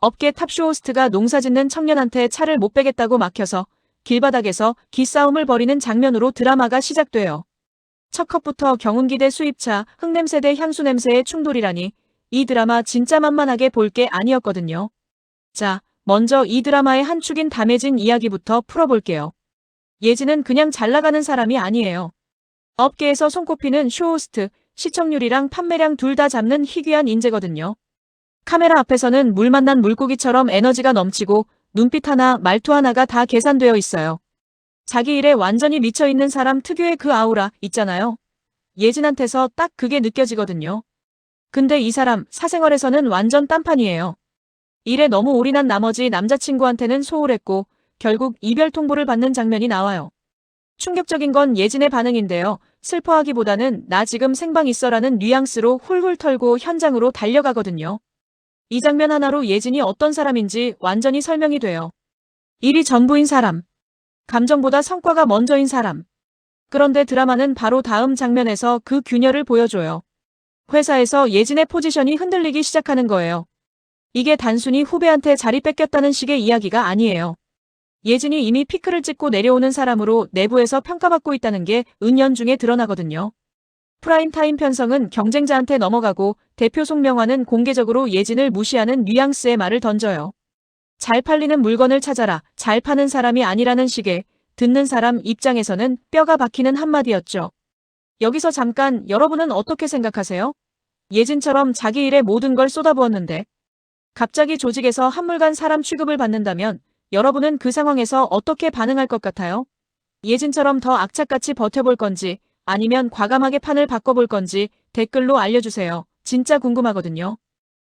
업계 탑쇼호스트가 농사짓는 청년한테 차를 못 빼겠다고 막혀서 길바닥에서 기싸움을 벌이는 장면으로 드라마가 시작돼요. 첫 컷부터 경운기 대 수입차, 흙냄새 대 향수냄새의 충돌이라니 이 드라마 진짜 만만하게 볼 게 아니었거든요. 자, 먼저 이 드라마의 한 축인 담해진 이야기부터 풀어볼게요. 예진은 그냥 잘 나가는 사람이 아니에요. 업계에서 손꼽히는 쇼호스트, 시청률이랑 판매량 둘 다 잡는 희귀한 인재거든요. 카메라 앞에서는 물 만난 물고기처럼 에너지가 넘치고 눈빛 하나, 말투 하나가 다 계산되어 있어요. 자기 일에 완전히 미쳐있는 사람 특유의 그 아우라 있잖아요. 예진한테서 딱 그게 느껴지거든요. 근데 이 사람 사생활에서는 완전 딴판이에요. 일에 너무 올인한 나머지 남자친구한테는 소홀했고 결국 이별 통보를 받는 장면이 나와요. 충격적인 건 예진의 반응인데요. 슬퍼하기보다는 나 지금 생방 있어라는 뉘앙스로 훌훌 털고 현장으로 달려가거든요. 이 장면 하나로 예진이 어떤 사람인지 완전히 설명이 돼요. 일이 전부인 사람. 감정보다 성과가 먼저인 사람. 그런데 드라마는 바로 다음 장면에서 그 균열을 보여줘요. 회사에서 예진의 포지션이 흔들리기 시작하는 거예요. 이게 단순히 후배한테 자리 뺏겼다는 식의 이야기가 아니에요. 예진이 이미 피크를 찍고 내려오는 사람으로 내부에서 평가받고 있다는 게 은연중에 드러나거든요. 프라임타임 편성은 경쟁자한테 넘어가고 대표 송명화는 공개적으로 예진을 무시하는 뉘앙스의 말을 던져요. 잘 팔리는 물건을 찾아라, 잘 파는 사람이 아니라는 식의 듣는 사람 입장에서는 뼈가 박히는 한마디였죠. 여기서 잠깐 여러분은 어떻게 생각하세요? 예진처럼 자기 일에 모든 걸 쏟아부었는데 갑자기 조직에서 한물간 사람 취급을 받는다면 여러분은 그 상황에서 어떻게 반응할 것 같아요? 예진처럼 더 악착같이 버텨볼 건지 아니면 과감하게 판을 바꿔볼 건지 댓글로 알려주세요. 진짜 궁금하거든요.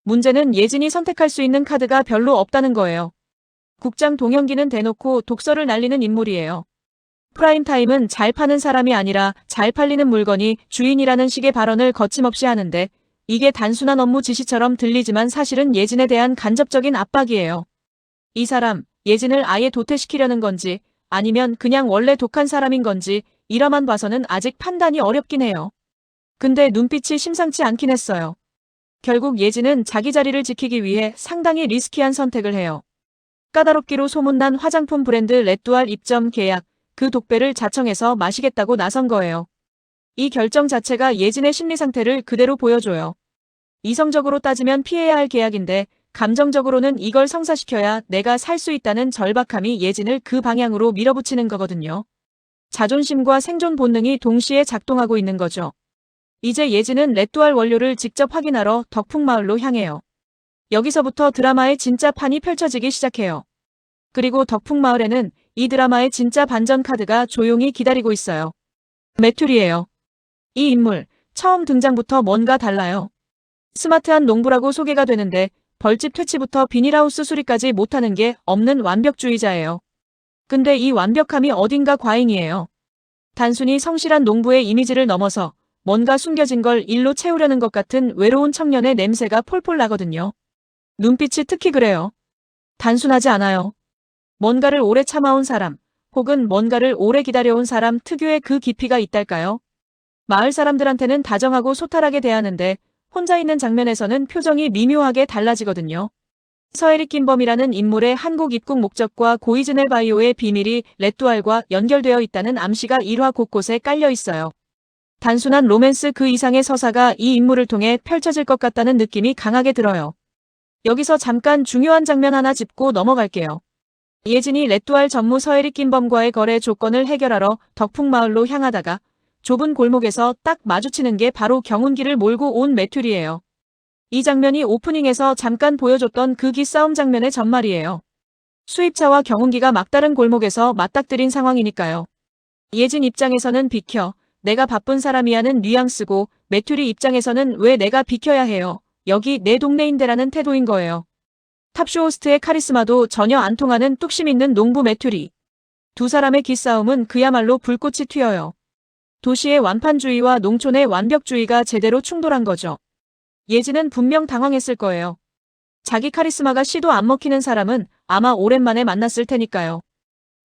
문제는 예진이 선택할 수 있는 카드가 별로 없다는 거예요. 국장 동영기는 대놓고 독설을 날리는 인물이에요. 프라임타임은 잘 파는 사람이 아니라 잘 팔리는 물건이 주인이라는 식의 발언을 거침없이 하는데 이게 단순한 업무 지시처럼 들리지만 사실은 예진에 대한 간접적인 압박이에요. 이 사람, 예진을 아예 도태시키려는 건지 아니면 그냥 원래 독한 사람인 건지 이러만 봐서는 아직 판단이 어렵긴 해요. 근데 눈빛이 심상치 않긴 했어요. 결국 예진은 자기 자리를 지키기 위해 상당히 리스키한 선택을 해요. 까다롭기로 소문난 화장품 브랜드 레뚜알 입점 계약, 그 독배를 자청해서 마시겠다고 나선 거예요. 이 결정 자체가 예진의 심리 상태를 그대로 보여줘요. 이성적으로 따지면 피해야 할 계약인데 감정적으로는 이걸 성사시켜야 내가 살 수 있다는 절박함이 예진을 그 방향으로 밀어붙이는 거거든요. 자존심과 생존 본능이 동시에 작동하고 있는 거죠. 이제 예진은 레뚜알 원료를 직접 확인하러 덕풍마을로 향해요. 여기서부터 드라마의 진짜 판이 펼쳐지기 시작해요. 그리고 덕풍마을에는 이 드라마의 진짜 반전 카드가 조용히 기다리고 있어요. 메투리예요. 이 인물, 처음 등장부터 뭔가 달라요. 스마트한 농부라고 소개가 되는데 벌집 퇴치부터 비닐하우스 수리까지 못하는 게 없는 완벽주의자예요. 근데 이 완벽함이 어딘가 과잉이에요. 단순히 성실한 농부의 이미지를 넘어서 뭔가 숨겨진 걸 일로 채우려는 것 같은 외로운 청년의 냄새가 폴폴 나거든요. 눈빛이 특히 그래요. 단순하지 않아요. 뭔가를 오래 참아온 사람, 혹은 뭔가를 오래 기다려온 사람 특유의 그 깊이가 있달까요? 마을 사람들한테는 다정하고 소탈하게 대하는데 혼자 있는 장면에서는 표정이 미묘하게 달라지거든요. 서에릭 김범이라는 인물의 한국 입국 목적과 고이즈넬 바이오의 비밀이 레뚜알과 연결되어 있다는 암시가 일화 곳곳에 깔려 있어요. 단순한 로맨스 그 이상의 서사가 이 인물을 통해 펼쳐질 것 같다는 느낌이 강하게 들어요. 여기서 잠깐 중요한 장면 하나 짚고 넘어갈게요. 예진이 레뚜알 전무 서에릭 김범과의 거래 조건을 해결하러 덕풍마을로 향하다가 좁은 골목에서 딱 마주치는 게 바로 경운기를 몰고 온 메투리예요. 이 장면이 오프닝에서 잠깐 보여줬던 그 기싸움 장면의 전말이에요. 수입차와 경운기가 막다른 골목에서 맞닥뜨린 상황이니까요. 예진 입장에서는 비켜, 내가 바쁜 사람이야는 뉘앙스고 메투리 입장에서는 왜 내가 비켜야 해요. 여기 내 동네인데라는 태도인 거예요. 탑쇼호스트의 카리스마도 전혀 안 통하는 뚝심 있는 농부 메투리. 두 사람의 기싸움은 그야말로 불꽃이 튀어요. 도시의 완판주의와 농촌의 완벽주의가 제대로 충돌한 거죠. 예진은 분명 당황했을 거예요. 자기 카리스마가 씨도 안 먹히는 사람은 아마 오랜만에 만났을 테니까요.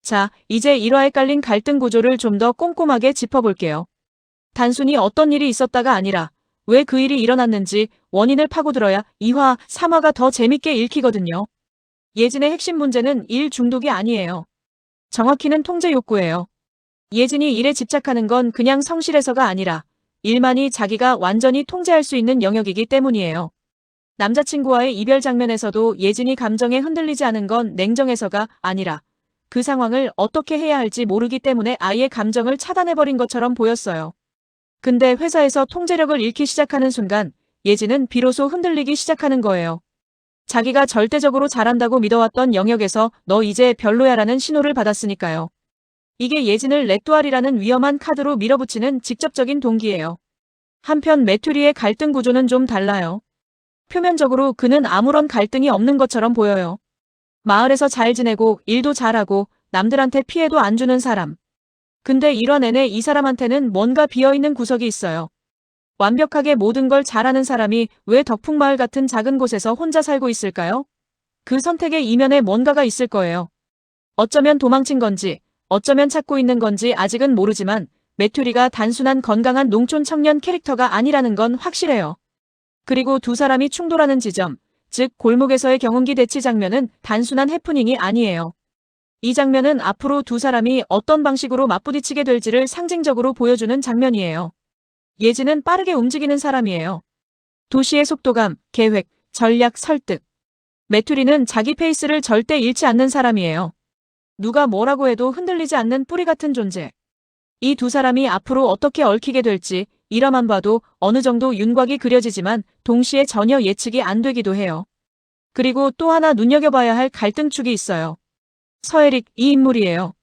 자, 이제 1화에 깔린 갈등 구조를 좀 더 꼼꼼하게 짚어볼게요. 단순히 어떤 일이 있었다가 아니라 왜 그 일이 일어났는지 원인을 파고들어야 2화, 3화가 더 재밌게 읽히거든요. 예진의 핵심 문제는 일 중독이 아니에요. 정확히는 통제 욕구예요. 예진이 일에 집착하는 건 그냥 성실해서가 아니라 일만이 자기가 완전히 통제할 수 있는 영역이기 때문이에요. 남자친구와의 이별 장면에서도 예진이 감정에 흔들리지 않은 건 냉정해서가 아니라 그 상황을 어떻게 해야 할지 모르기 때문에 아예 감정을 차단해버린 것처럼 보였어요. 근데 회사에서 통제력을 잃기 시작하는 순간 예진은 비로소 흔들리기 시작하는 거예요. 자기가 절대적으로 잘한다고 믿어왔던 영역에서 너 이제 별로야라는 신호를 받았으니까요. 이게 예진을 레뚜알이라는 위험한 카드로 밀어붙이는 직접적인 동기예요. 한편 메투리의 갈등 구조는 좀 달라요. 표면적으로 그는 아무런 갈등이 없는 것처럼 보여요. 마을에서 잘 지내고 일도 잘하고 남들한테 피해도 안 주는 사람. 근데 1화 내내 이 사람한테는 뭔가 비어있는 구석이 있어요. 완벽하게 모든 걸 잘하는 사람이 왜 덕풍마을 같은 작은 곳에서 혼자 살고 있을까요? 그 선택의 이면에 뭔가가 있을 거예요. 어쩌면 도망친 건지, 어쩌면 찾고 있는 건지 아직은 모르지만 메투리가 단순한 건강한 농촌 청년 캐릭터가 아니라는 건 확실해요. 그리고 두 사람이 충돌하는 지점, 즉 골목에서의 경운기 대치 장면은 단순한 해프닝이 아니에요. 이 장면은 앞으로 두 사람이 어떤 방식으로 맞부딪히게 될지를 상징적으로 보여주는 장면이에요. 예진은 빠르게 움직이는 사람이에요. 도시의 속도감, 계획, 전략, 설득. 메투리는 자기 페이스를 절대 잃지 않는 사람이에요. 누가 뭐라고 해도 흔들리지 않는 뿌리 같은 존재. 이 두 사람이 앞으로 어떻게 얽히게 될지 1화만 봐도 어느 정도 윤곽이 그려지지만 동시에 전혀 예측이 안 되기도 해요. 그리고 또 하나 눈여겨봐야 할 갈등축이 있어요. 서혜릭, 이 인물이에요.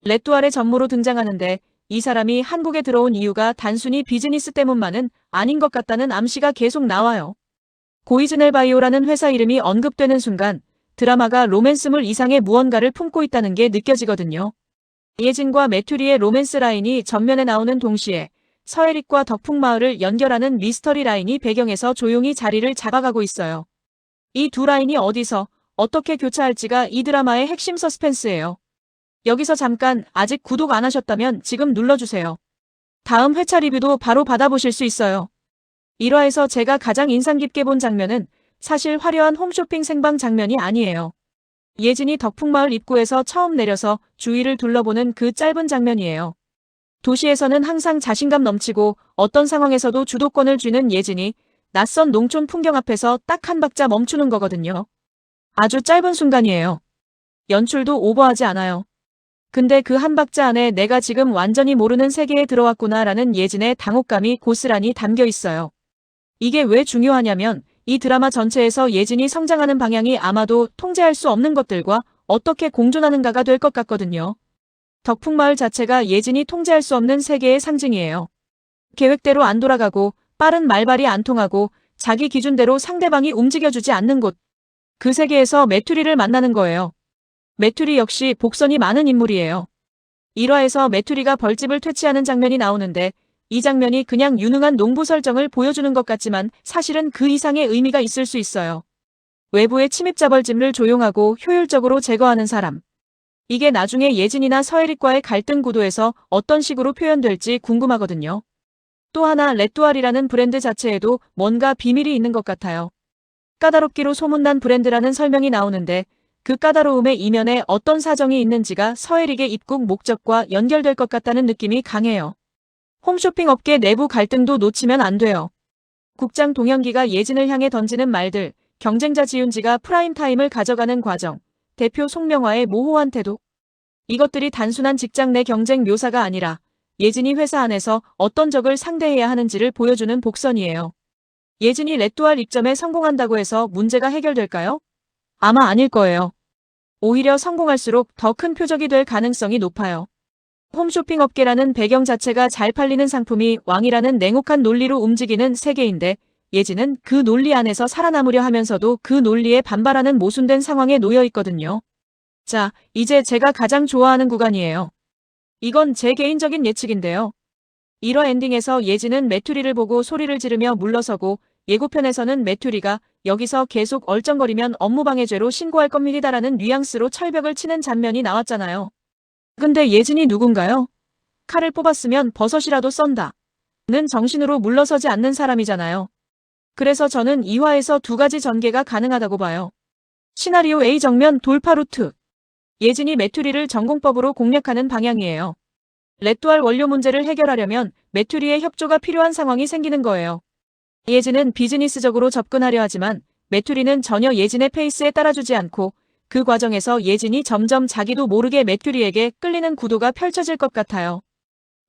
레뚜알의 전무로 등장하는데 이 사람이 한국에 들어온 이유가 단순히 비즈니스 때문만은 아닌 것 같다는 암시가 계속 나와요. 고이즈넬바이오라는 회사 이름이 언급되는 순간 드라마가 로맨스물 이상의 무언가를 품고 있다는 게 느껴지거든요. 예진과 메투리의 로맨스 라인이 전면에 나오는 동시에 서혜릭과 덕풍마을을 연결하는 미스터리 라인이 배경에서 조용히 자리를 잡아가고 있어요. 이 두 라인이 어디서 어떻게 교차할지가 이 드라마의 핵심 서스펜스예요. 여기서 잠깐 아직 구독 안 하셨다면 지금 눌러주세요. 다음 회차 리뷰도 바로 받아보실 수 있어요. 1화에서 제가 가장 인상 깊게 본 장면은 사실 화려한 홈쇼핑 생방 장면이 아니에요. 예진이 덕풍마을 입구에서 처음 내려서 주위를 둘러보는 그 짧은 장면이에요. 도시에서는 항상 자신감 넘치고 어떤 상황에서도 주도권을 쥐는 예진이 낯선 농촌 풍경 앞에서 딱 한 박자 멈추는 거거든요. 아주 짧은 순간이에요. 연출도 오버하지 않아요. 근데 그 한 박자 안에 내가 지금 완전히 모르는 세계에 들어왔구나라는 예진의 당혹감이 고스란히 담겨 있어요. 이게 왜 중요하냐면 이 드라마 전체에서 예진이 성장하는 방향이 아마도 통제할 수 없는 것들과 어떻게 공존하는가가 될 것 같거든요. 덕풍마을 자체가 예진이 통제할 수 없는 세계의 상징이에요. 계획대로 안 돌아가고 빠른 말발이 안 통하고 자기 기준대로 상대방이 움직여주지 않는 곳. 그 세계에서 메투리를 만나는 거예요. 메투리 역시 복선이 많은 인물이에요. 1화에서 메투리가 벌집을 퇴치하는 장면이 나오는데 이 장면이 그냥 유능한 농부 설정을 보여주는 것 같지만 사실은 그 이상의 의미가 있을 수 있어요. 외부의 침입자 벌집을 조용하고 효율적으로 제거하는 사람. 이게 나중에 예진이나 서혜릭과의 갈등 구도에서 어떤 식으로 표현될지 궁금하거든요. 또 하나 레뚜알이라는 브랜드 자체에도 뭔가 비밀이 있는 것 같아요. 까다롭기로 소문난 브랜드라는 설명이 나오는데 그 까다로움의 이면에 어떤 사정이 있는지가 서혜릭의 입국 목적과 연결될 것 같다는 느낌이 강해요. 홈쇼핑 업계 내부 갈등도 놓치면 안 돼요. 국장 동현기가 예진을 향해 던지는 말들, 경쟁자 지윤지가 프라임타임을 가져가는 과정, 대표 송명화의 모호한 태도. 이것들이 단순한 직장 내 경쟁 묘사가 아니라 예진이 회사 안에서 어떤 적을 상대해야 하는지를 보여주는 복선이에요. 예진이 레뚜알 입점에 성공한다고 해서 문제가 해결될까요? 아마 아닐 거예요. 오히려 성공할수록 더 큰 표적이 될 가능성이 높아요. 홈쇼핑 업계라는 배경 자체가 잘 팔리는 상품이 왕이라는 냉혹한 논리로 움직이는 세계인데 예진은 그 논리 안에서 살아남으려 하면서도 그 논리에 반발하는 모순된 상황에 놓여 있거든요. 자, 이제 제가 가장 좋아하는 구간이에요. 이건 제 개인적인 예측인데요. 1화 엔딩에서 예진은 메투리를 보고 소리를 지르며 물러서고 예고편에서는 메투리가 여기서 계속 얼쩡거리면 업무방해죄로 신고할 겁니다라는 뉘앙스로 철벽을 치는 장면이 나왔잖아요. 근데 예진이 누군가요? 칼을 뽑았으면 버섯이라도 썬다. 정신으로 물러서지 않는 사람이잖아요. 그래서 저는 2화에서 두 가지 전개가 가능하다고 봐요. 시나리오 A 정면 돌파 루트. 예진이 메투리를 전공법으로 공략하는 방향이에요. 레뚜알 원료 문제를 해결하려면 메투리의 협조가 필요한 상황이 생기는 거예요. 예진은 비즈니스적으로 접근하려 하지만 메투리는 전혀 예진의 페이스에 따라주지 않고 그 과정에서 예진이 점점 자기도 모르게 메투리에게 끌리는 구도가 펼쳐질 것 같아요.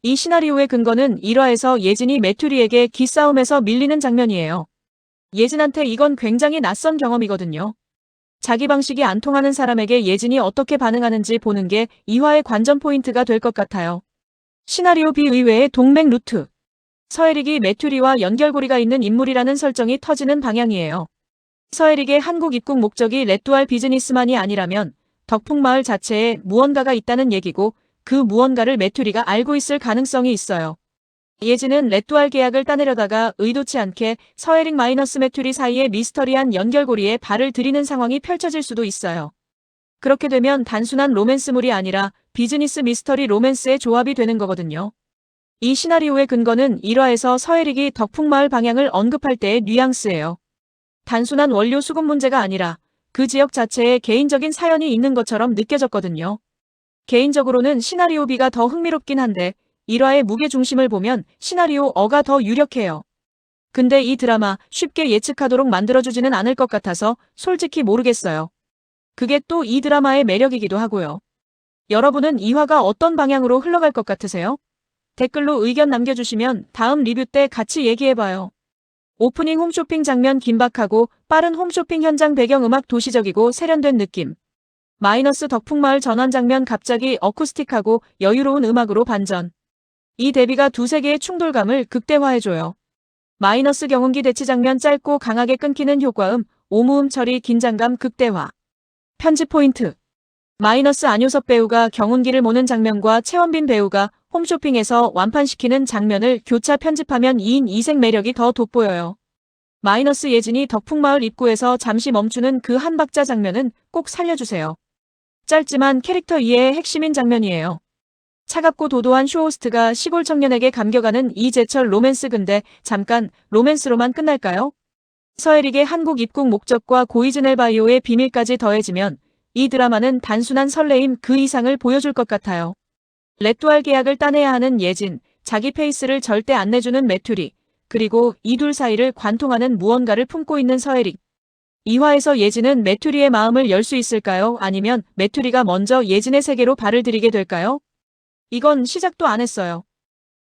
이 시나리오의 근거는 1화에서 예진이 메투리에게 기싸움에서 밀리는 장면이에요. 예진한테 이건 굉장히 낯선 경험이거든요. 자기 방식이 안 통하는 사람에게 예진이 어떻게 반응하는지 보는 게 2화의 관전 포인트가 될 것 같아요. 시나리오 B 의외의 동맹 루트. 서에릭이 메투리와 연결고리가 있는 인물이라는 설정이 터지는 방향이에요. 서에릭의 한국 입국 목적이 레뚜알 비즈니스만이 아니라면 덕풍마을 자체에 무언가가 있다는 얘기고 그 무언가를 메투리가 알고 있을 가능성이 있어요. 예진은 레뚜알 계약을 따내려다가 의도치 않게 서에릭 마이너스 메투리 사이의 미스터리한 연결고리에 발을 들이는 상황이 펼쳐질 수도 있어요. 그렇게 되면 단순한 로맨스물이 아니라 비즈니스 미스터리 로맨스의 조합이 되는 거거든요. 이 시나리오의 근거는 1화에서 서에릭이 덕풍마을 방향을 언급할 때의 뉘앙스예요. 단순한 원료 수급 문제가 아니라 그 지역 자체에 개인적인 사연이 있는 것처럼 느껴졌거든요. 개인적으로는 시나리오 B가 더 흥미롭긴 한데 1화의 무게중심을 보면 시나리오 어가 더 유력해요. 근데 이 드라마 쉽게 예측하도록 만들어주지는 않을 것 같아서 솔직히 모르겠어요. 그게 또 이 드라마의 매력이기도 하고요. 여러분은 2화가 어떤 방향으로 흘러갈 것 같으세요? 댓글로 의견 남겨주시면 다음 리뷰 때 같이 얘기해봐요. 오프닝 홈쇼핑 장면 긴박하고 빠른 홈쇼핑 현장 배경음악 도시적이고 세련된 느낌. 마이너스 덕풍마을 전환 장면 갑자기 어쿠스틱하고 여유로운 음악으로 반전. 이 대비가 두세 개의 충돌감을 극대화해줘요. 마이너스 경운기 대치 장면 짧고 강하게 끊기는 효과음, 오무음 처리 긴장감 극대화. 편집 포인트. 마이너스 안효섭 배우가 경운기를 모는 장면과 최원빈 배우가 홈쇼핑에서 완판시키는 장면을 교차 편집하면 2인 2색 매력이 더 돋보여요. 마이너스 예진이 덕풍마을 입구에서 잠시 멈추는 그 한 박자 장면은 꼭 살려주세요. 짧지만 캐릭터 이해의 핵심인 장면이에요. 차갑고 도도한 쇼호스트가 시골 청년에게 감겨가는 이 제철 로맨스 근데 잠깐 로맨스로만 끝날까요? 서에릭의 한국 입국 목적과 고이즈넬 바이오의 비밀까지 더해지면 이 드라마는 단순한 설레임 그 이상을 보여줄 것 같아요. 레뚜알 계약을 따내야 하는 예진, 자기 페이스를 절대 안 내주는 메투리, 그리고 이 둘 사이를 관통하는 무언가를 품고 있는 서에릭. 2화에서 예진은 메투리의 마음을 열 수 있을까요? 아니면 메투리가 먼저 예진의 세계로 발을 들이게 될까요? 이건 시작도 안 했어요.